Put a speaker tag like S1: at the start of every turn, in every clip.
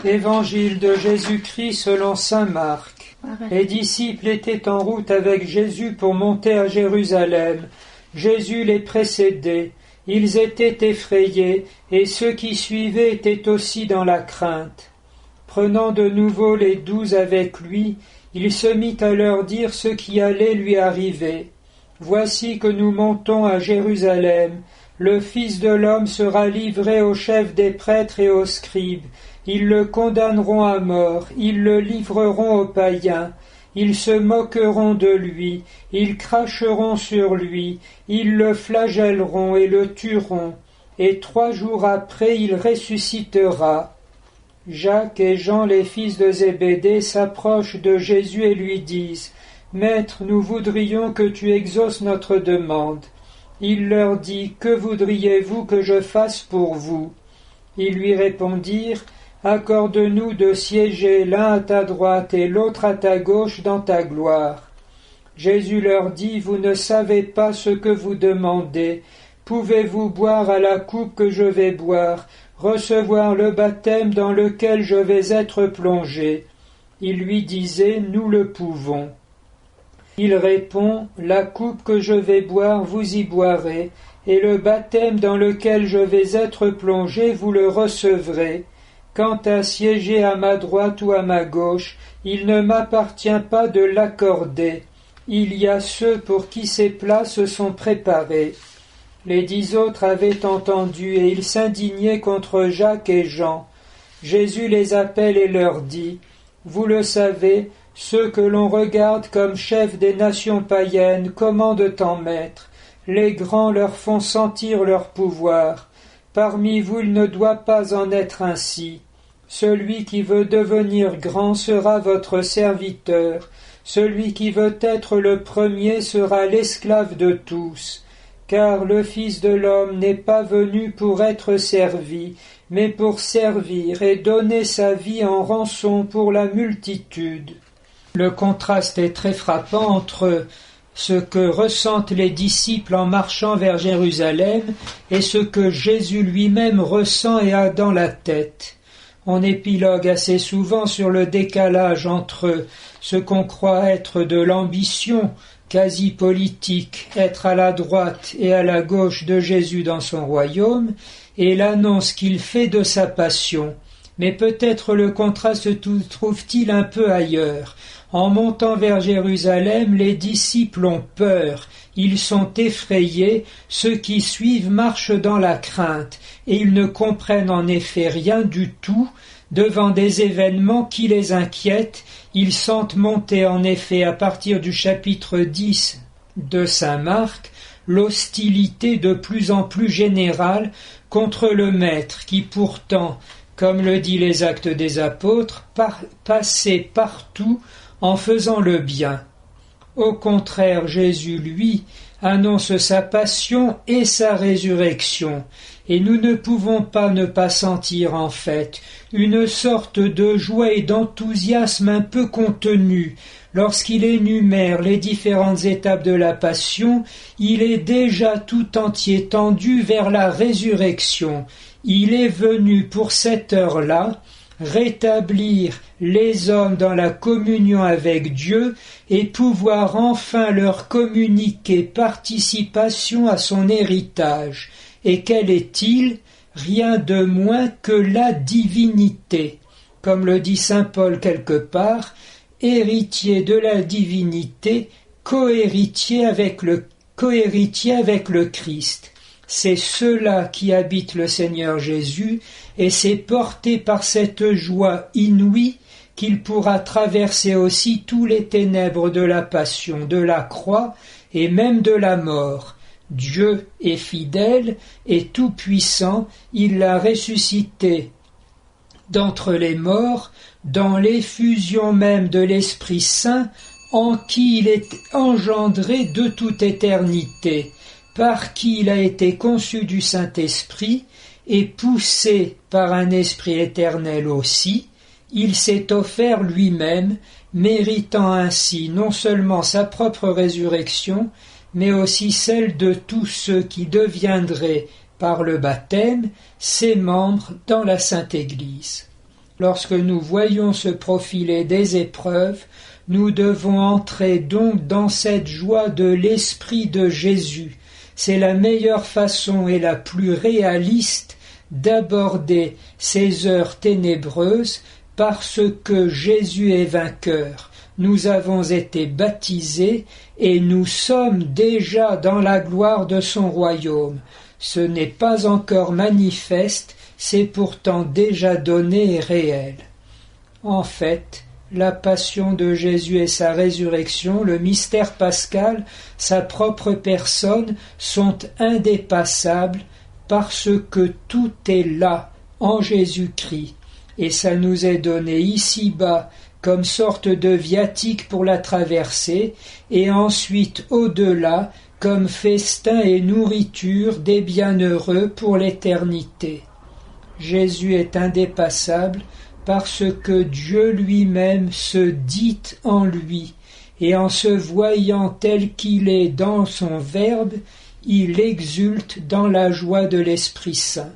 S1: Évangile de Jésus-Christ selon saint Marc. Les disciples étaient en route avec Jésus pour monter à Jérusalem. Jésus les précédait. Ils étaient effrayés, et ceux qui suivaient étaient aussi dans la crainte. Prenant de nouveau les 12 avec lui, il se mit à leur dire ce qui allait lui arriver. Voici que nous montons à Jérusalem. Le Fils de l'homme sera livré aux chefs des prêtres et aux scribes. Ils le condamneront à mort, ils le livreront aux païens. Ils se moqueront de lui, ils cracheront sur lui, ils le flagelleront et le tueront. Et 3 jours après, il ressuscitera. Jacques et Jean, les fils de Zébédée, s'approchent de Jésus et lui disent « Maître, nous voudrions que tu exauces notre demande. » Il leur dit « Que voudriez-vous que je fasse pour vous ?» Ils lui répondirent « Accorde-nous de siéger l'un à ta droite et l'autre à ta gauche dans ta gloire. » Jésus leur dit « Vous ne savez pas ce que vous demandez. Pouvez-vous boire à la coupe que je vais boire, recevoir le baptême dans lequel je vais être plongé ?» Ils lui disaient « Nous le pouvons. » Il répond « La coupe que je vais boire, vous y boirez, et le baptême dans lequel je vais être plongé, vous le recevrez. Quant à siéger à ma droite ou à ma gauche, il ne m'appartient pas de l'accorder. Il y a ceux pour qui ces places sont préparées. » Les 10 autres avaient entendu, et ils s'indignaient contre Jacques et Jean. Jésus les appelle et leur dit « Vous le savez, ceux que l'on regarde comme chefs des nations païennes commandent en maître. Les grands leur font sentir leur pouvoir. Parmi vous, il ne doit pas en être ainsi. Celui qui veut devenir grand sera votre serviteur. Celui qui veut être le premier sera l'esclave de tous. Car le Fils de l'homme n'est pas venu pour être servi, mais pour servir et donner sa vie en rançon pour la multitude. » Le contraste est très frappant entre ce que ressentent les disciples en marchant vers Jérusalem et ce que Jésus lui-même ressent et a dans la tête. On épilogue assez souvent sur le décalage entre ce qu'on croit être de l'ambition quasi politique, être à la droite et à la gauche de Jésus dans son royaume, et l'annonce qu'il fait de sa passion. Mais peut-être le contraste se trouve-t-il un peu ailleurs. En montant vers Jérusalem, les disciples ont peur, ils sont effrayés, ceux qui suivent marchent dans la crainte, et ils ne comprennent en effet rien du tout devant des événements qui les inquiètent. Ils sentent monter en effet à partir du chapitre 10 de saint Marc l'hostilité de plus en plus générale contre le Maître qui pourtant, comme le dit les Actes des Apôtres, passait partout en faisant le bien. Au contraire, Jésus, lui, annonce sa passion et sa résurrection, et nous ne pouvons pas ne pas sentir en fait une sorte de joie et d'enthousiasme un peu contenu. Lorsqu'il énumère les différentes étapes de la passion, il est déjà tout entier tendu vers la résurrection. Il est venu pour cette heure-là rétablir les hommes dans la communion avec Dieu et pouvoir enfin leur communiquer participation à son héritage. Et quel est-il? Rien de moins que la divinité. Comme le dit saint Paul quelque part, héritier de la divinité, cohéritier avec le Christ. C'est ceux-là qui habitent le Seigneur Jésus, et c'est porté par cette joie inouïe qu'il pourra traverser aussi tous les ténèbres de la passion, de la croix et même de la mort. Dieu est fidèle et tout-puissant, il l'a ressuscité d'entre les morts, dans l'effusion même de l'Esprit Saint, en qui il est engendré de toute éternité, par qui il a été conçu du Saint-Esprit, et poussé par un Esprit éternel aussi, il s'est offert lui-même, méritant ainsi non seulement sa propre résurrection, mais aussi celle de tous ceux qui deviendraient, par le baptême, ses membres dans la Sainte Église. Lorsque nous voyons se profiler des épreuves, nous devons entrer donc dans cette joie de l'Esprit de Jésus. C'est la meilleure façon et la plus réaliste d'aborder ces heures ténébreuses parce que Jésus est vainqueur. Nous avons été baptisés et nous sommes déjà dans la gloire de son royaume. Ce n'est pas encore manifeste, c'est pourtant déjà donné et réel. En fait, la passion de Jésus et sa résurrection, le mystère pascal, sa propre personne sont indépassables parce que tout est là, en Jésus-Christ. Et ça nous est donné ici-bas comme sorte de viatique pour la traversée, et ensuite au-delà comme festin et nourriture des bienheureux pour l'éternité. Jésus est indépassable parce que Dieu lui-même se dit en lui, et en se voyant tel qu'il est dans son Verbe, il exulte dans la joie de l'Esprit Saint.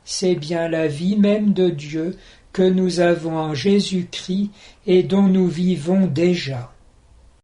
S1: C'est bien la vie même de Dieu que nous avons en Jésus-Christ et dont nous vivons déjà.